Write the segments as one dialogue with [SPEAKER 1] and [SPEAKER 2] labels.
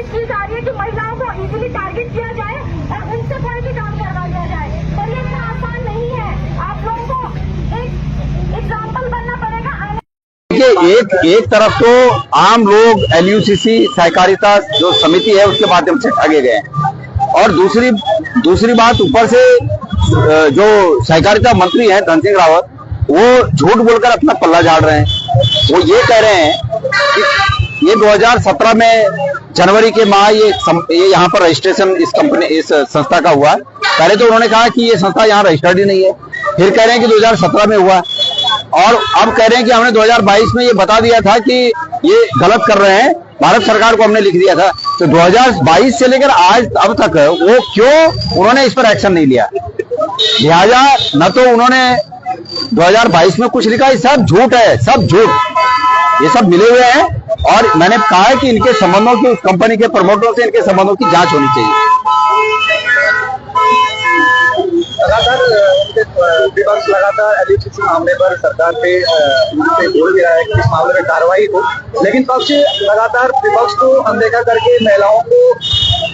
[SPEAKER 1] कोशिश की जा रही है कि महिलाओं को इजीली टारगेट किया जाए और उनसे कोई भी काम करवा दिया जाए, पर ये इतना आसान नहीं है। आप लोगों को एक एग्जाम्पल बनना पड़ेगा।
[SPEAKER 2] देखिए, एक तरफ तो आम लोग LUCC सहकारिता जो समिति है उसके माध्यम से ठगे गए हैं, और दूसरी बात ऊपर से जो सहकारिता मंत्री हैं धन सिंह रावत, वो झूठ बोलकर अपना पल्ला झाड़ रहे हैं। वो ये कह रहे हैं कि ये 2017 में जनवरी के माह ये यहाँ पर रजिस्ट्रेशन इस संस्था का हुआ। पहले तो उन्होंने कहा कि ये संस्था यहाँ रजिस्टर्ड ही नहीं है, फिर कह रहे हैं कि 2017 में हुआ, और अब कह रहे हैं कि हमने 2022 में ये बता दिया था कि ये गलत कर रहे हैं, भारत सरकार को हमने लिख दिया था। तो 2022 से लेकर आज अब तक वो क्यों उन्होंने इस पर एक्शन नहीं लिया? लिहाजा न तो उन्होंने 2022 में कुछ लिखा, ये सब झूठ है, सब झूठ, ये सब मिले हुए हैं। और मैंने कहा है कि इनके संबंधों की, उस कंपनी के प्रमोटरों से इनके संबंधों की जांच होनी चाहिए।
[SPEAKER 3] विपक्ष लगातार LUCC मामले पर सरकार पे बोल भी रहा है कि इस मामले में कार्रवाई हो, लेकिन पक्ष लगातार विपक्ष को अनदेखा करके महिलाओं को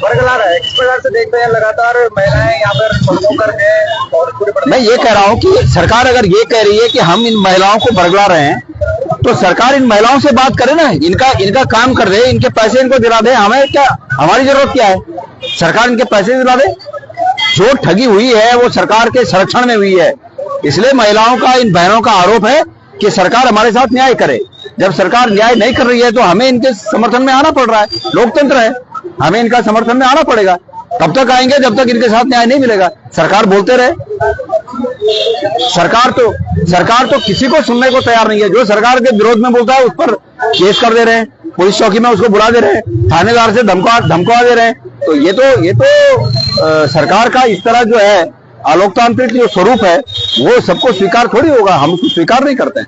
[SPEAKER 3] बरगला रहा है। किस प्रकार से देखते हैं लगातार महिलाएं यहाँ पर सड़कों पर हैं? और मैं
[SPEAKER 2] ये कह रहा हूँ कि सरकार अगर ये कह रही है कि हम इन महिलाओं को बरगला रहे हैं, तो सरकार इन महिलाओं से बात करे ना, इनका काम कर दे, इनके पैसे इनको दिला दे। हमें क्या, हमारी जरूरत क्या है? सरकार इनके पैसे दिला दे। जो ठगी हुई है वो सरकार के संरक्षण में हुई है, इसलिए महिलाओं का, इन बहनों का आरोप है कि सरकार हमारे साथ न्याय करे। जब सरकार न्याय नहीं कर रही है तो हमें इनके समर्थन में आना पड़ रहा है। लोकतंत्र है, हमें इनका समर्थन में आना पड़ेगा। तब तक आएंगे जब तक इनके साथ न्याय नहीं मिलेगा। सरकार बोलते रहे, सरकार तो किसी को सुनने को तैयार नहीं है। जो सरकार के विरोध में बोलता है उस पर केस कर दे रहे हैं, पुलिस चौकी में उसको बुला दे रहे हैं, थानेदार से धमका दे रहे हैं। तो ये तो सरकार का इस तरह जो है अलोकतांत्रिक जो स्वरूप है वो सबको स्वीकार थोड़ी होगा, हम उसको स्वीकार नहीं करते हैं।